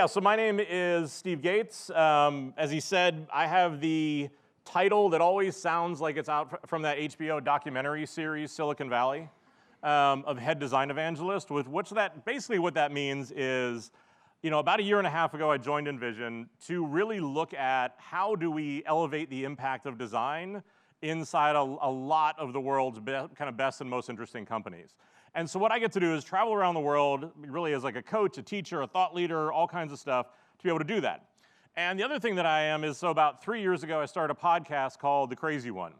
So my name is Steve Gates. As he said, I have the title that always sounds like it's out from that HBO documentary series, Silicon Valley, of head design evangelist. Basically what that means is, about a year and a half ago, I joined InVision to really look at how do we elevate the impact of design inside a lot of the world's kind of best and most interesting companies. And so what I get to do is travel around the world, really as like a coach, a teacher, a thought leader, all kinds of stuff, to be able to do that. And the other thing that I am is, so about 3 years ago, I started a podcast called The Crazy One,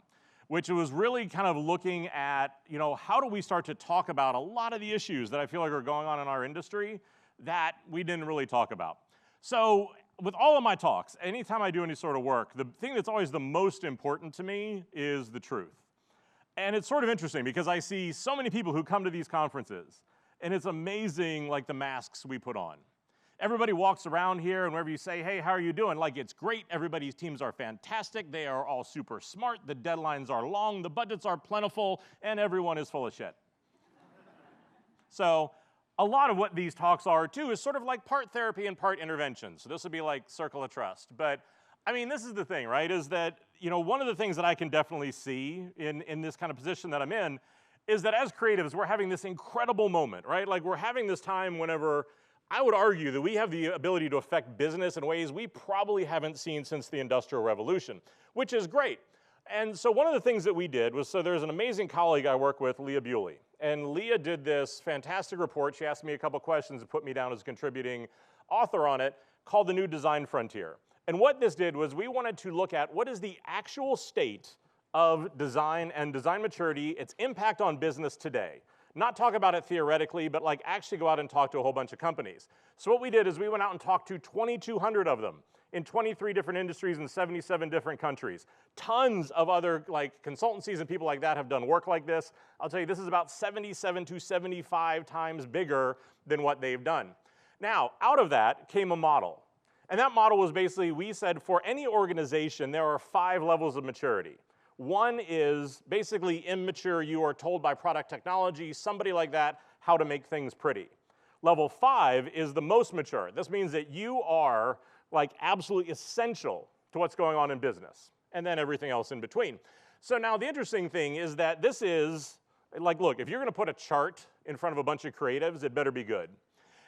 which was really kind of looking at, how do we start to talk about a lot of the issues that I feel like are going on in our industry that we didn't really talk about. So with all of my talks, anytime I do any sort of work, the thing that's always the most important to me is the truth. And it's sort of interesting because I see so many people who come to these conferences, and it's amazing, like, the masks we put on. Everybody walks around here, and whenever you say, hey, how are you doing? Like, it's great, everybody's teams are fantastic, they are all super smart, the deadlines are long, the budgets are plentiful, and everyone is full of shit. So a lot of what these talks are, too, is sort of like part therapy and part intervention. So this would be like Circle of Trust. But I mean, this is the thing, right, is that, one of the things that I can definitely see in this kind of position that I'm in is that as creatives, we're having this incredible moment, right? Like, we're having this time whenever I would argue that we have the ability to affect business in ways we probably haven't seen since the Industrial Revolution, which is great. And so one of the things that we did was, so there's an amazing colleague I work with, Leah Bewley. And Leah did this fantastic report. She asked me a couple questions and put me down as a contributing author on it, called The New Design Frontier. And what this did was we wanted to look at what is the actual state of design and design maturity, its impact on business today. Not talk about it theoretically, but like actually go out and talk to a whole bunch of companies. So what we did is we went out and talked to 2,200 of them in 23 different industries in 77 different countries. Tons of other like consultancies and people like that have done work like this. I'll tell you, this is about 77 to 75 times bigger than what they've done. Now, out of that came a model. And that model was basically, we said for any organization, there are 5 levels of maturity. One is basically immature, you are told by product technology, somebody like that, how to make things pretty. Level 5 is the most mature. This means that you are like absolutely essential to what's going on in business, and then everything else in between. So now the interesting thing is that this is, like, look, if you're gonna put a chart in front of a bunch of creatives, it better be good.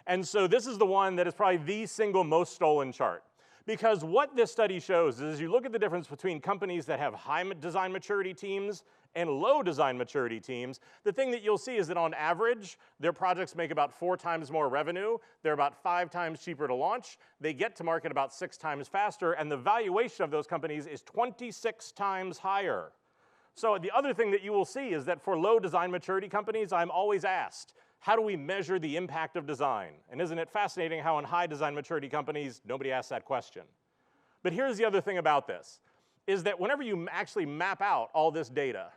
And so this is the one that is probably the single most stolen chart. Because what this study shows is you look at the difference between companies that have high design maturity teams and low design maturity teams, the thing that you'll see is that on average, their projects make about 4 times more revenue, they're about 5 times cheaper to launch, they get to market about 6 times faster, and the valuation of those companies is 26 times higher. So the other thing that you will see is that for low design maturity companies, I'm always asked, how do we measure the impact of design? And isn't it fascinating how in high design maturity companies, nobody asks that question. But here's the other thing about this, is that whenever you actually map out all this data,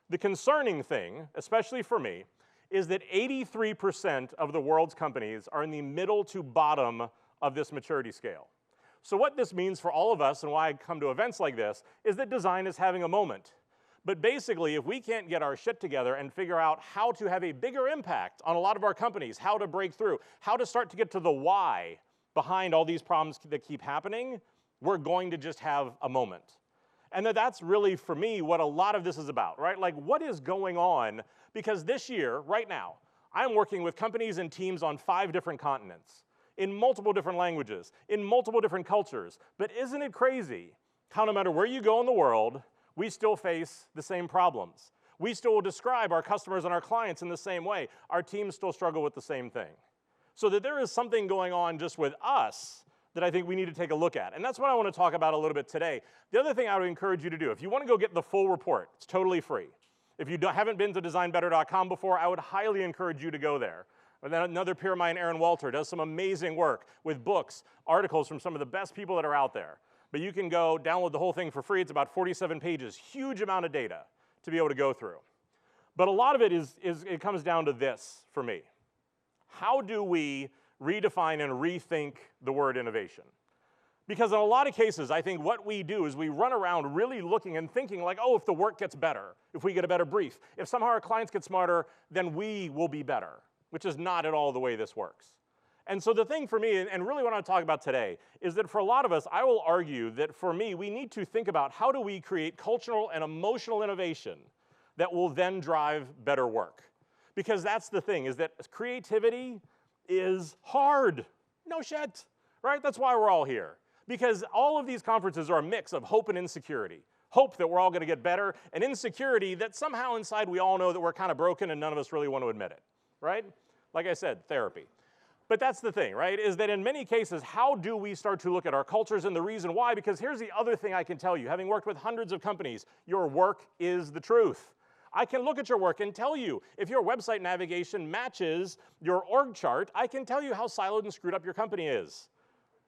the concerning thing, especially for me, is that 83% of the world's companies are in the middle to bottom of this maturity scale. So what this means for all of us, and why I come to events like this, is that design is having a moment. But basically, if we can't get our shit together and figure out how to have a bigger impact on a lot of our companies, how to break through, how to start to get to the why behind all these problems that keep happening, we're going to just have a moment. And that's really, for me, what a lot of this is about, right? Like, what is going on? Because this year, right now, I'm working with companies and teams on 5 different continents, in multiple different languages, in multiple different cultures. But isn't it crazy how no matter where you go in the world, we still face the same problems. We still describe our customers and our clients in the same way. Our teams still struggle with the same thing. So that there is something going on just with us that I think we need to take a look at. And that's what I want to talk about a little bit today. The other thing I would encourage you to do, if you want to go get the full report, it's totally free. If you haven't been to designbetter.com before, I would highly encourage you to go there. And then another peer of mine, Aaron Walter, does some amazing work with books, articles from some of the best people that are out there. But you can go download the whole thing for free. It's about 47 pages, huge amount of data to be able to go through. But a lot of it it comes down to this for me. How do we redefine and rethink the word innovation? Because in a lot of cases, I think what we do is we run around really looking and thinking like, oh, if the work gets better, if we get a better brief, if somehow our clients get smarter, then we will be better, which is not at all the way this works. And so the thing for me, and really what I want to talk about today, is that for a lot of us, I will argue that for me, we need to think about how do we create cultural and emotional innovation that will then drive better work. Because that's the thing, is that creativity is hard. No shit, right? That's why we're all here. Because all of these conferences are a mix of hope and insecurity. Hope that we're all gonna get better, and insecurity that somehow inside we all know that we're kind of broken and none of us really want to admit it, right? Like I said, therapy. But that's the thing, right, is that in many cases, how do we start to look at our cultures and the reason why? Because here's the other thing I can tell you, having worked with hundreds of companies, your work is the truth. I can look at your work and tell you if your website navigation matches your org chart, I can tell you how siloed and screwed up your company is.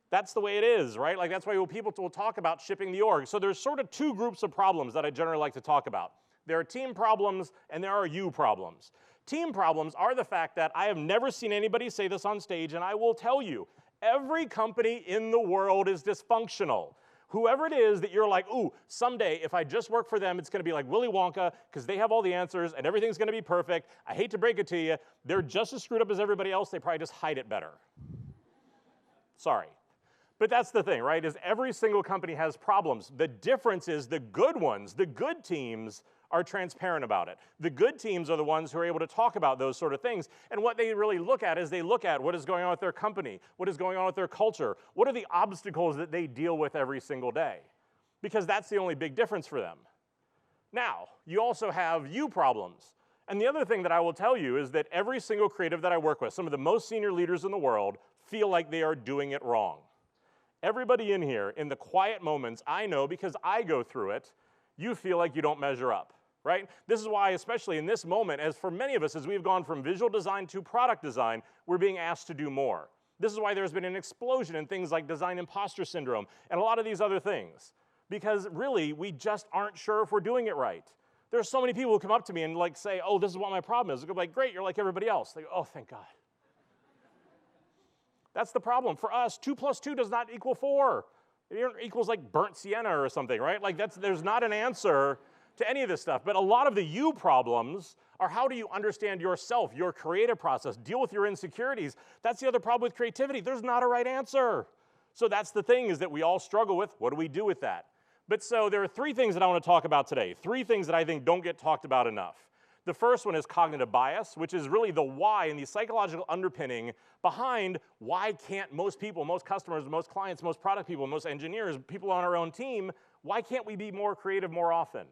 That's the way it is, right? Like that's why people will talk about shipping the org. So there's sort of two groups of problems that I generally like to talk about. There are team problems and there are you problems. Team problems are the fact that I have never seen anybody say this on stage, and I will tell you, every company in the world is dysfunctional. Whoever it is that you're like, ooh, someday if I just work for them, it's gonna be like Willy Wonka because they have all the answers and everything's gonna be perfect. I hate to break it to you, they're just as screwed up as everybody else, they probably just hide it better. Sorry. But that's the thing, right, is every single company has problems. The difference is the good ones, the good teams are transparent about it. The good teams are the ones who are able to talk about those sort of things. And what they really look at is they look at what is going on with their company, what is going on with their culture, what are the obstacles that they deal with every single day. Because that's the only big difference for them. Now, you also have you problems. And the other thing that I will tell you is that every single creative that I work with, some of the most senior leaders in the world, feel like they are doing it wrong. Everybody in here, in the quiet moments, I know because I go through it, you feel like you don't measure up, right? This is why, especially in this moment, as for many of us, as we've gone from visual design to product design, we're being asked to do more. This is why there's been an explosion in things like design imposter syndrome and a lot of these other things. Because really, we just aren't sure if we're doing it right. There's so many people who come up to me and like say, oh, this is what my problem is. I'm like, great, you're like everybody else. They go, oh, thank God. That's the problem. For us, 2 + 2 does not equal 4. It equals like burnt sienna or something, right? Like there's not an answer to any of this stuff. But a lot of the you problems are how do you understand yourself, your creative process, deal with your insecurities. That's the other problem with creativity. There's not a right answer. So that's the thing is that we all struggle with, what do we do with that? But so there are 3 things that I want to talk about today. 3 things that I think don't get talked about enough. The first one is cognitive bias, which is really the why and the psychological underpinning behind why can't most people, most customers, most clients, most product people, most engineers, people on our own team, why can't we be more creative more often?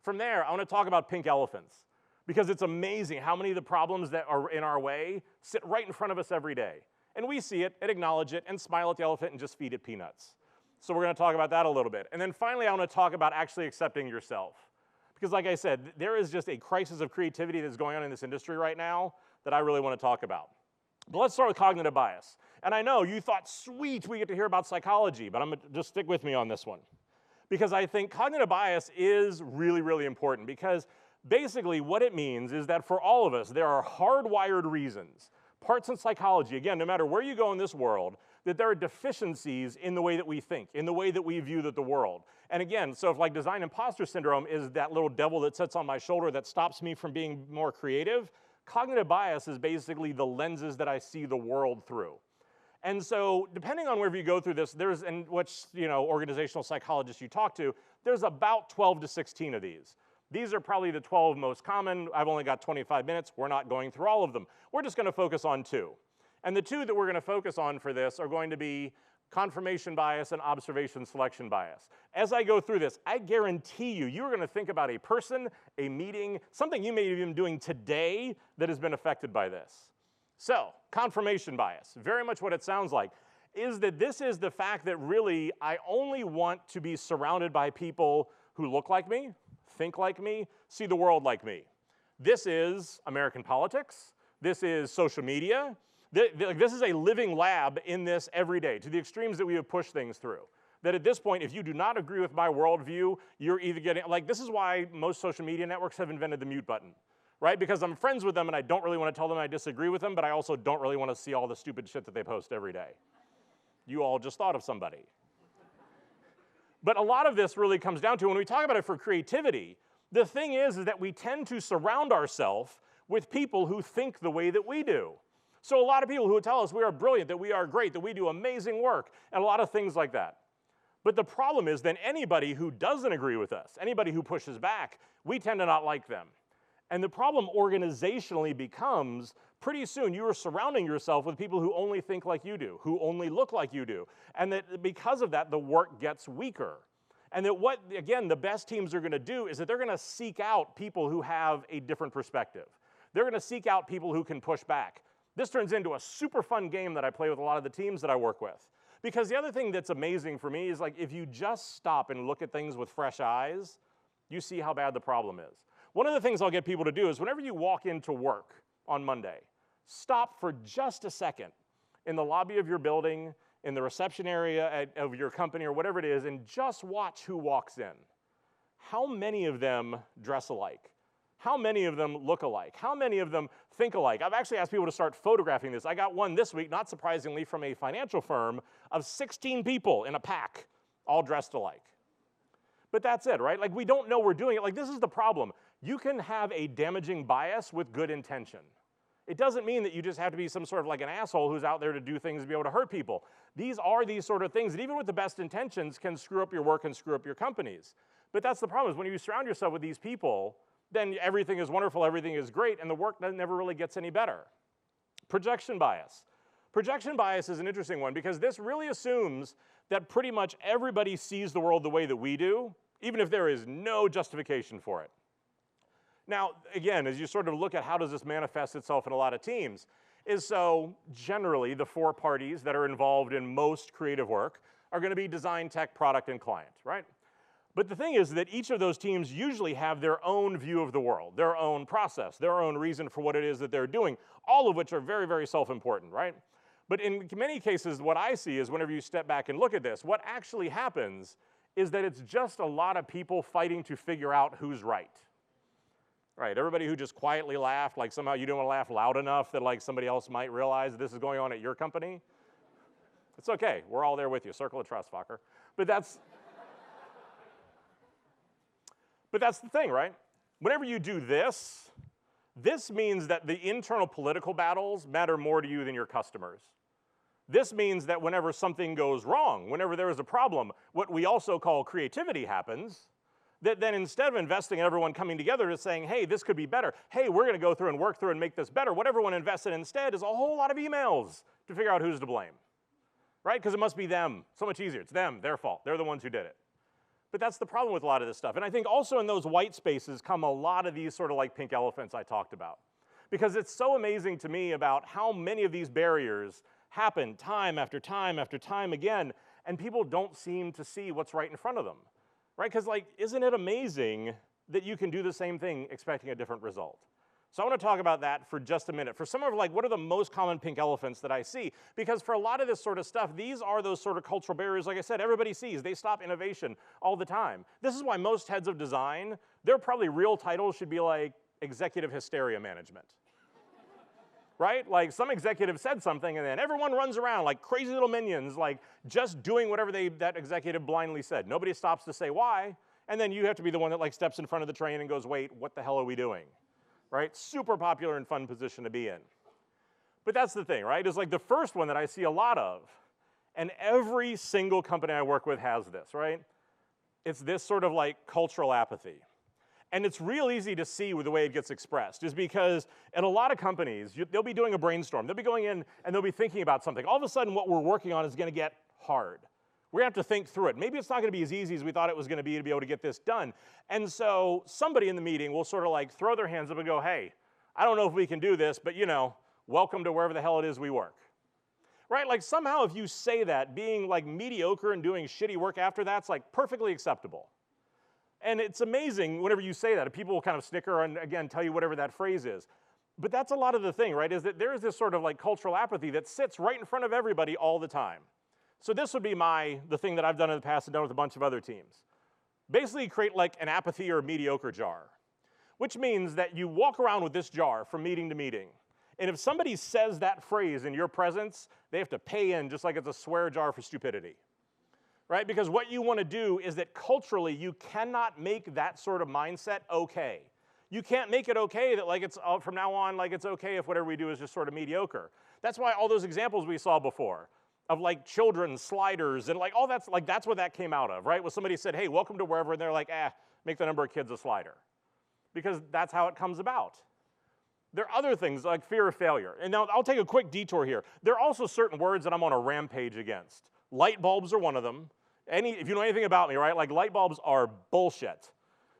From there, I want to talk about pink elephants because it's amazing how many of the problems that are in our way sit right in front of us every day. And we see it and acknowledge it and smile at the elephant and just feed it peanuts. So we're going to talk about that a little bit. And then finally, I want to talk about actually accepting yourself. Because like I said, there is just a crisis of creativity that's going on in this industry right now that I really want to talk about. But let's start with cognitive bias. And I know you thought, sweet, we get to hear about psychology, but I'm going to just stick with me on this one. Because I think cognitive bias is really, really important because basically what it means is that for all of us, there are hardwired reasons, parts in psychology, again, no matter where you go in this world, that there are deficiencies in the way that we think, in the way that we view the world. And again, so if like design imposter syndrome is that little devil that sits on my shoulder that stops me from being more creative, cognitive bias is basically the lenses that I see the world through. And so depending on wherever you go through this, there's, and which organizational psychologists you talk to, there's about 12 to 16 of these. These are probably the 12 most common. I've only got 25 minutes. We're not going through all of them. We're just going to focus on 2. And the 2 that we're going to focus on for this are going to be confirmation bias and observation selection bias. As I go through this, I guarantee you, you're going to think about a person, a meeting, something you may have been doing today that has been affected by this. So, confirmation bias, very much what it sounds like, is that this is the fact that really I only want to be surrounded by people who look like me, think like me, see the world like me. This is American politics. This is social media. This is a living lab in this every day, to the extremes that we have pushed things through. That at this point, if you do not agree with my worldview, you're either getting, like this is why most social media networks have invented the mute button, right? Because I'm friends with them and I don't really want to tell them I disagree with them, but I also don't really want to see all the stupid shit that they post every day. You all just thought of somebody. But a lot of this really comes down to, when we talk about it for creativity, the thing is that we tend to surround ourselves with people who think the way that we do. So a lot of people who tell us we are brilliant, that we are great, that we do amazing work, and a lot of things like that. But the problem is then anybody who doesn't agree with us, anybody who pushes back, we tend to not like them. And the problem organizationally becomes, pretty soon you are surrounding yourself with people who only think like you do, who only look like you do. And that because of that, the work gets weaker. And that what, again, the best teams are gonna do is that they're gonna seek out people who have a different perspective. They're gonna seek out people who can push back. This turns into a super fun game that I play with a lot of the teams that I work with. Because the other thing that's amazing for me is, like, if you just stop and look at things with fresh eyes, you see how bad the problem is. One of the things I'll get people to do is whenever you walk into work on Monday, stop for just a second in the lobby of your building, in the reception area of your company or whatever it is, and just watch who walks in. How many of them dress alike? How many of them look alike? How many of them think alike? I've actually asked people to start photographing this. I got one this week, not surprisingly, from a financial firm of 16 people in a pack, all dressed alike. But that's it, right? Like, we don't know we're doing it. Like, this is the problem. You can have a damaging bias with good intention. It doesn't mean that you just have to be some sort of like an asshole who's out there to do things to be able to hurt people. These are these sort of things that even with the best intentions can screw up your work and screw up your companies. But that's the problem, is when you surround yourself with these people, then everything is wonderful, everything is great, and the work never really gets any better. Projection bias. Projection bias is an interesting one because this really assumes that pretty much everybody sees the world the way that we do, even if there is no justification for it. Now, again, as you sort of look at how does this manifest itself in a lot of teams, is so generally the four parties that are involved in most creative work are gonna be design, tech, product, and client, right? But the thing is that each of those teams usually have their own view of the world, their own process, their own reason for what it is that they're doing, all of which are very, very self-important, right? But in many cases, what I see is whenever you step back and look at this, what actually happens is that it's just a lot of people fighting to figure out who's right. Right, everybody who just quietly laughed, like somehow you don't want to laugh loud enough that like somebody else might realize this is going on at your company. It's okay, we're all there with you, circle of trust, fucker. But that's the thing, right? Whenever you do this, this means that the internal political battles matter more to you than your customers. This means that whenever something goes wrong, whenever there is a problem, what we also call creativity happens, that then instead of investing in everyone coming together to saying, hey, this could be better, hey, we're gonna go through and work through and make this better, what everyone invested in instead is a whole lot of emails to figure out who's to blame, right? Because it must be them, so much easier, it's them, their fault, they're the ones who did it. But that's the problem with a lot of this stuff. And I think also in those white spaces come a lot of these sort of like pink elephants I talked about. Because it's so amazing to me about how many of these barriers happen time after time after time again, and people don't seem to see what's right in front of them, right? Because like, isn't it amazing that you can do the same thing expecting a different result? So I want to talk about that for just a minute. For some of like, what are the most common pink elephants that I see? Because for a lot of this sort of stuff, these are those sort of cultural barriers, like I said, everybody sees, they stop innovation all the time. This is why most heads of design, their probably real titles should be like executive hysteria management. Right? Like some executive said something and then everyone runs around like crazy little minions, like just doing whatever that executive blindly said. Nobody stops to say why, and then you have to be the one that like steps in front of the train and goes, wait, what the hell are we doing? Right? Super popular and fun position to be in. But that's the thing, right? Is like the first one that I see a lot of, and every single company I work with has this, right? It's this sort of like cultural apathy. And it's real easy to see with the way it gets expressed, is because in a lot of companies, they'll be doing a brainstorm. They'll be going in and they'll be thinking about something. All of a sudden, what we're working on is gonna get hard. We're gonna have to think through it. Maybe it's not gonna be as easy as we thought it was gonna be to be able to get this done. And so somebody in the meeting will sort of like throw their hands up and go, hey, I don't know if we can do this, but you know, welcome to wherever the hell it is we work. Right, like somehow if you say that, being like mediocre and doing shitty work after that's like perfectly acceptable. And it's amazing whenever you say that, people will kind of snicker and again tell you whatever that phrase is. But that's a lot of the thing, right, is that there is this sort of like cultural apathy that sits right in front of everybody all the time. So this would be the thing that I've done in the past and done with a bunch of other teams. Basically create like an apathy or mediocre jar, which means that you walk around with this jar from meeting to meeting. And if somebody says that phrase in your presence, they have to pay in just like it's a swear jar for stupidity. right? Because what you want to do is that culturally you cannot make that sort of mindset okay. You can't make it okay that like it's from now on like it's okay if whatever we do is just sort of mediocre. That's why all those examples we saw before of like children sliders and like all that's like that's what that came out of, right? When somebody said, "Hey, welcome to wherever," and they're like, make the number of kids a slider. Because that's how it comes about. There are other things like fear of failure. And now I'll take a quick detour here. There are also certain words that I'm on a rampage against. Light bulbs are one of them. If you know anything about me, right? Like light bulbs are bullshit,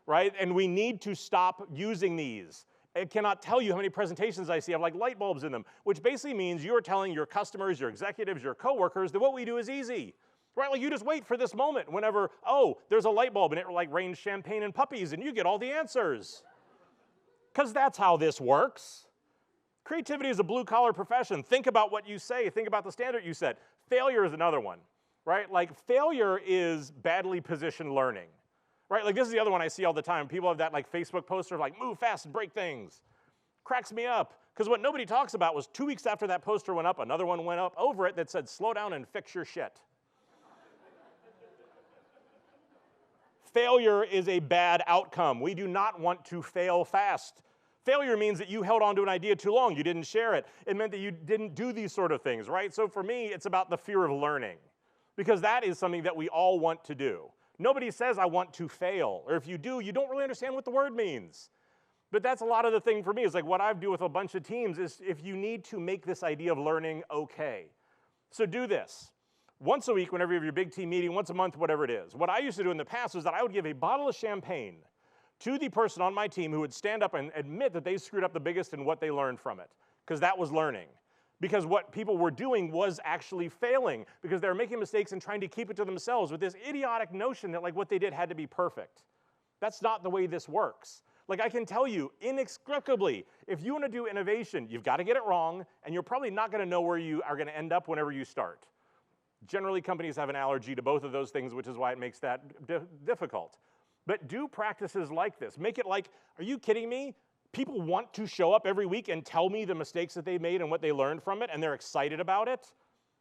right? And we need to stop using these. I cannot tell you how many presentations I see have like light bulbs in them, which basically means you're telling your customers, your executives, your coworkers that what we do is easy. Right, like you just wait for this moment whenever, oh, there's a light bulb and it like rains champagne and puppies and you get all the answers. Because that's how this works. Creativity is a blue-collar profession. Think about what you say. Think about the standard you set. Failure is another one, right? Like failure is badly positioned learning, right? Like this is the other one I see all the time. People have that like Facebook poster of like, move fast and break things. Cracks me up. Because what nobody talks about was 2 weeks after that poster went up, another one went up over it that said, slow down and fix your shit. Failure is a bad outcome. We do not want to fail fast. Failure means that you held on to an idea too long. You didn't share it. It meant that you didn't do these sort of things, right? So for me, it's about the fear of learning because that is something that we all want to do. Nobody says, I want to fail. Or if you do, you don't really understand what the word means. But that's a lot of the thing for me is like what I do with a bunch of teams is if you need to make this idea of learning okay. So do this. Once a week, whenever you have your big team meeting, once a month, whatever it is. What I used to do in the past was that I would give a bottle of champagne to the person on my team who would stand up and admit that they screwed up the biggest and what they learned from it, because that was learning. Because what people were doing was actually failing, because they were making mistakes and trying to keep it to themselves with this idiotic notion that like what they did had to be perfect. That's not the way this works. Like I can tell you inexplicably, if you want to do innovation, you've got to get it wrong, and you're probably not going to know where you are going to end up whenever you start. Generally, companies have an allergy to both of those things, which is why it makes that difficult. But do practices like this. Make it like, are you kidding me? People want to show up every week and tell me the mistakes that they made and what they learned from it, and they're excited about it?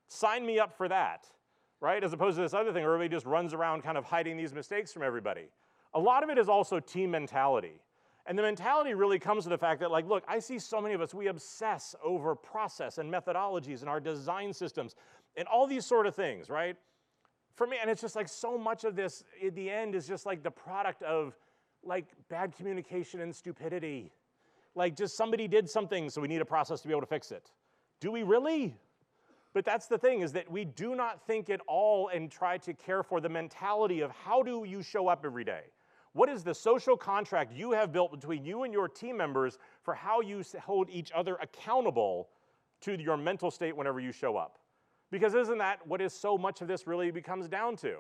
Sign me up for that, right? As opposed to this other thing where everybody just runs around kind of hiding these mistakes from everybody. A lot of it is also team mentality. And the mentality really comes to the fact that, like, look, I see so many of us, we obsess over process and methodologies and our design systems and all these sort of things, right? For me, and it's just like so much of this, in the end, is just like the product of like bad communication and stupidity. Like just somebody did something, so we need a process to be able to fix it. Do we really? But that's the thing, is that we do not think at all and try to care for the mentality of how do you show up every day? What is the social contract you have built between you and your team members for how you hold each other accountable to your mental state whenever you show up? Because isn't that what is so much of this really becomes down to?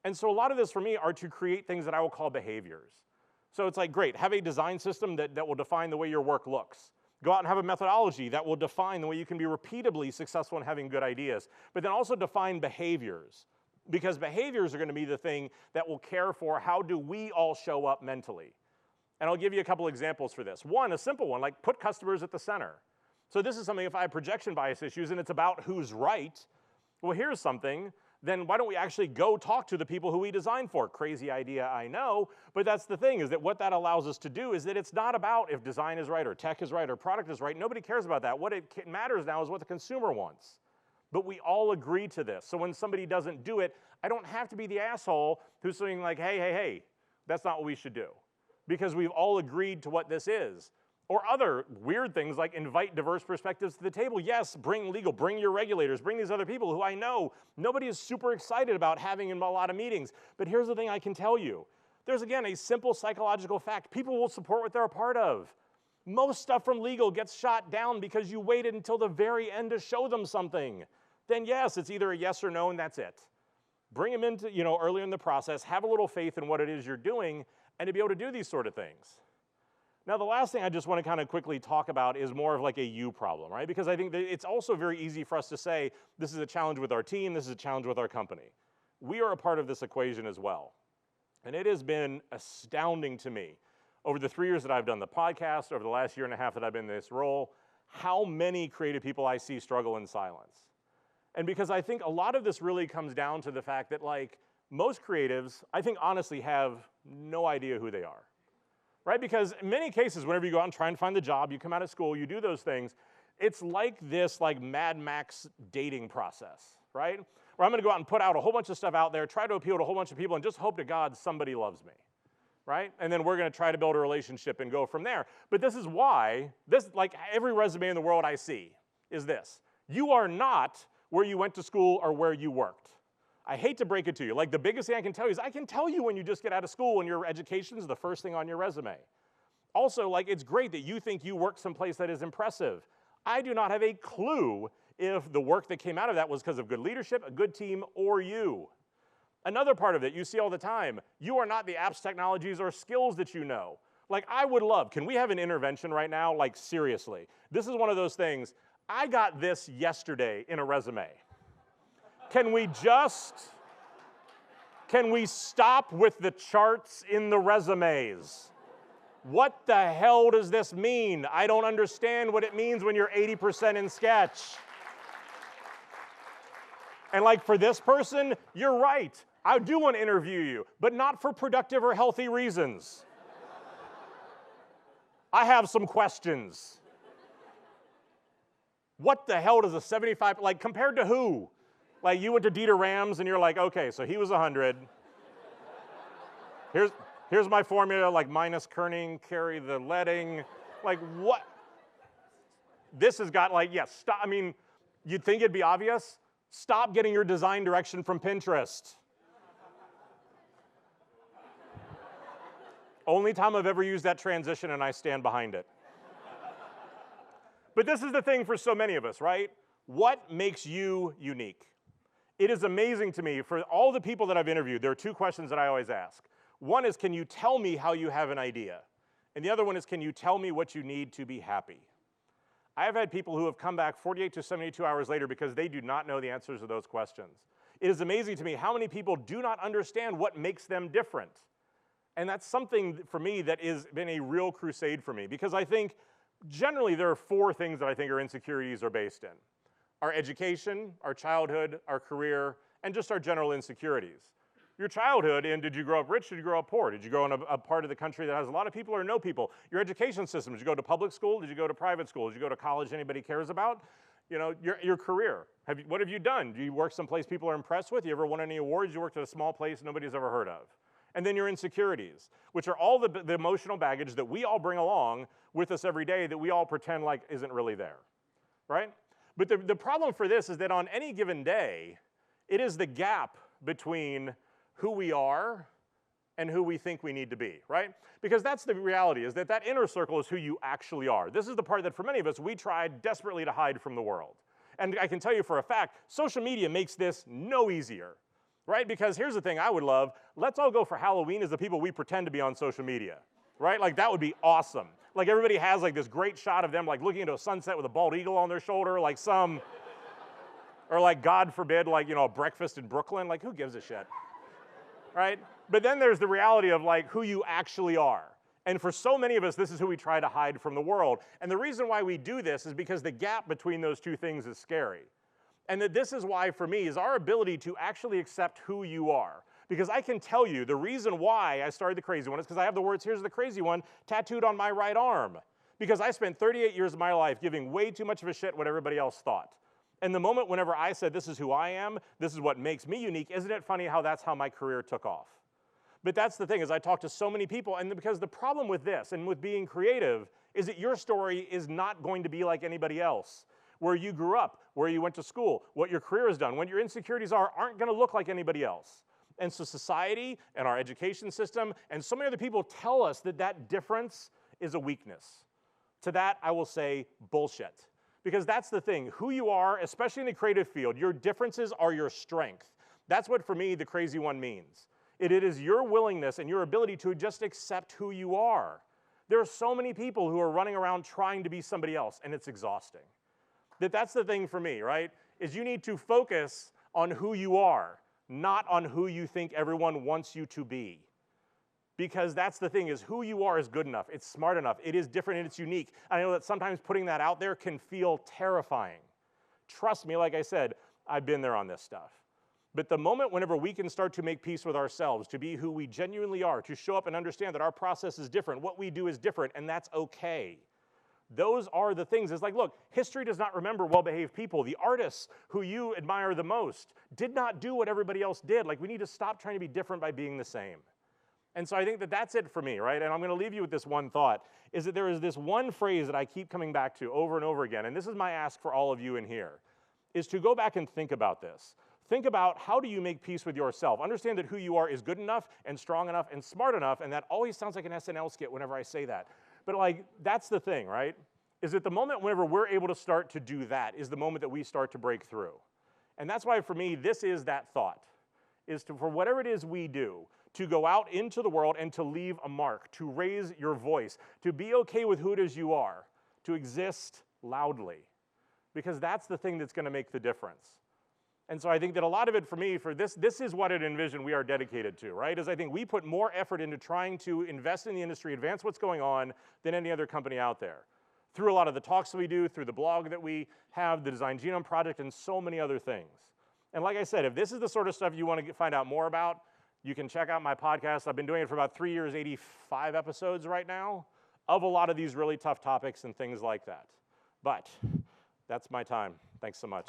And so a lot of this for me are to create things that I will call behaviors. So it's like, great, have a design system that will define the way your work looks. Go out and have a methodology that will define the way you can be repeatably successful in having good ideas. But then also define behaviors. Because behaviors are going to be the thing that will care for how do we all show up mentally. And I'll give you a couple examples for this. One, a simple one, like put customers at the center. So this is something, if I have projection bias issues and it's about who's right, well, here's something, then why don't we actually go talk to the people who we designed for? Crazy idea, I know, but that's the thing, is that what that allows us to do is that it's not about if design is right or tech is right or product is right. Nobody cares about that. What it matters now is what the consumer wants. But we all agree to this. So when somebody doesn't do it, I don't have to be the asshole who's saying like, hey, that's not what we should do. Because we've all agreed to what this is. Or other weird things like invite diverse perspectives to the table. Yes, bring legal, bring your regulators, bring these other people who I know nobody is super excited about having in a lot of meetings. But here's the thing I can tell you. There's, again, a simple psychological fact. People will support what they're a part of. Most stuff from legal gets shot down because you waited until the very end to show them something. Then yes, it's either a yes or no and that's it. Bring them into, earlier in the process, have a little faith in what it is you're doing, and to be able to do these sort of things. Now, the last thing I just want to kind of quickly talk about is more of like a you problem, right? Because I think that it's also very easy for us to say, this is a challenge with our team, this is a challenge with our company. We are a part of this equation as well. And it has been astounding to me over the 3 years that I've done the podcast, over the last year and a half that I've been in this role, how many creative people I see struggle in silence. And because I think a lot of this really comes down to the fact that like most creatives, I think honestly have no idea who they are, right? Because in many cases, whenever you go out and try and find the job, you come out of school, you do those things, it's like this like Mad Max dating process, right? Where I'm gonna go out and put out a whole bunch of stuff out there, try to appeal to a whole bunch of people, and just hope to God somebody loves me, right? And then we're gonna try to build a relationship and go from there. But this is why, like every resume in the world I see is this. You are not where you went to school or where you worked. I hate to break it to you. Like the biggest thing I can tell you is I can tell you when you just get out of school and your education is the first thing on your resume. Also, like it's great that you think you work someplace that is impressive. I do not have a clue if the work that came out of that was because of good leadership, a good team, or you. Another part of it you see all the time, you are not the apps, technologies, or skills that you know. Like I would love, can we have an intervention right now? Like seriously. This is one of those things, I got this yesterday in a resume. Can we stop with the charts in the resumes? What the hell does this mean? I don't understand what it means when you're 80% in Sketch. And like for this person, you're right. I do want to interview you, but not for productive or healthy reasons. I have some questions. What the hell does a 75, like compared to who? Like you went to Dieter Rams and you're like, okay, so he was 100. Here's my formula, like minus kerning, carry the leading. Like what? This has got like, yes, stop. I mean, you'd think it'd be obvious. Stop getting your design direction from Pinterest. Only time I've ever used that transition and I stand behind it. But this is the thing for so many of us, right? What makes you unique? It is amazing to me, for all the people that I've interviewed, there are two questions that I always ask. One is, can you tell me how you have an idea? And the other one is, can you tell me what you need to be happy? I have had people who have come back 48 to 72 hours later because they do not know the answers to those questions. It is amazing to me how many people do not understand what makes them different. And that's something for me that has been a real crusade for me, because I think generally there are four things that I think our insecurities are based in. Our education, our childhood, our career, and just our general insecurities. Your childhood, and did you grow up rich, did you grow up poor? Did you grow in a part of the country that has a lot of people or no people? Your education system, did you go to public school? Did you go to private school? Did you go to college anybody cares about? You know, your career. What have you done? Do you work someplace people are impressed with? You ever won any awards? You worked at a small place nobody's ever heard of. And then your insecurities, which are all the emotional baggage that we all bring along with us every day that we all pretend like isn't really there, right? But the problem for this is that on any given day, it is the gap between who we are and who we think we need to be, right? Because that's the reality, is that inner circle is who you actually are. This is the part that for many of us, we try desperately to hide from the world. And I can tell you for a fact, social media makes this no easier, right? Because here's the thing I would love, let's all go for Halloween as the people we pretend to be on social media, right? Like that would be awesome. Like everybody has like this great shot of them like looking into a sunset with a bald eagle on their shoulder, like some, or like God forbid, like, you know, a breakfast in Brooklyn, like who gives a shit, right? But then there's the reality of like who you actually are. And for so many of us, this is who we try to hide from the world. And the reason why we do this is because the gap between those two things is scary. And that this is why, for me, is our ability to actually accept who you are. Because I can tell you the reason why I started the crazy one is because I have the words, here's the crazy one, tattooed on my right arm. Because I spent 38 years of my life giving way too much of a shit what everybody else thought. And the moment whenever I said, this is who I am, this is what makes me unique, isn't it funny how that's how my career took off? But that's the thing, is I talk to so many people, and because the problem with this and with being creative is that your story is not going to be like anybody else. Where you grew up, where you went to school, what your career has done, what your insecurities aren't gonna look like anybody else. And so society and our education system and so many other people tell us that that difference is a weakness. To that, I will say bullshit. Because that's the thing, who you are, especially in the creative field, your differences are your strength. That's what, for me, the crazy one means. It is your willingness and your ability to just accept who you are. There are so many people who are running around trying to be somebody else, and it's exhausting. That's the thing for me, right? Is you need to focus on who you are, not on who you think everyone wants you to be. Because that's the thing, is who you are is good enough, it's smart enough, it is different and it's unique. I know that sometimes putting that out there can feel terrifying. Trust me, like I said, I've been there on this stuff. But the moment whenever we can start to make peace with ourselves, to be who we genuinely are, to show up and understand that our process is different, what we do is different, and that's okay. Those are the things. It's like, look, history does not remember well-behaved people. The artists who you admire the most did not do what everybody else did. Like, we need to stop trying to be different by being the same. And so I think that that's it for me, right? And I'm going to leave you with this one thought, is that there is this one phrase that I keep coming back to over and over again, and this is my ask for all of you in here, is to go back and think about this. Think about, how do you make peace with yourself? Understand that who you are is good enough and strong enough and smart enough, and that always sounds like an SNL skit whenever I say that. But like, that's the thing, right? Is that the moment whenever we're able to start to do that is the moment that we start to break through. And that's why for me, this is that thought, is to, for whatever it is we do, to go out into the world and to leave a mark, to raise your voice, to be okay with who it is you are, to exist loudly. Because that's the thing that's gonna make the difference. And so I think that a lot of it for me, for this is what at Envision we are dedicated to, right? Is I think we put more effort into trying to invest in the industry, advance what's going on, than any other company out there. Through a lot of the talks that we do, through the blog that we have, the Design Genome Project, and so many other things. And like I said, if this is the sort of stuff you want to find out more about, you can check out my podcast. I've been doing it for about 3 years, 85 episodes right now, of a lot of these really tough topics and things like that. But that's my time. Thanks so much.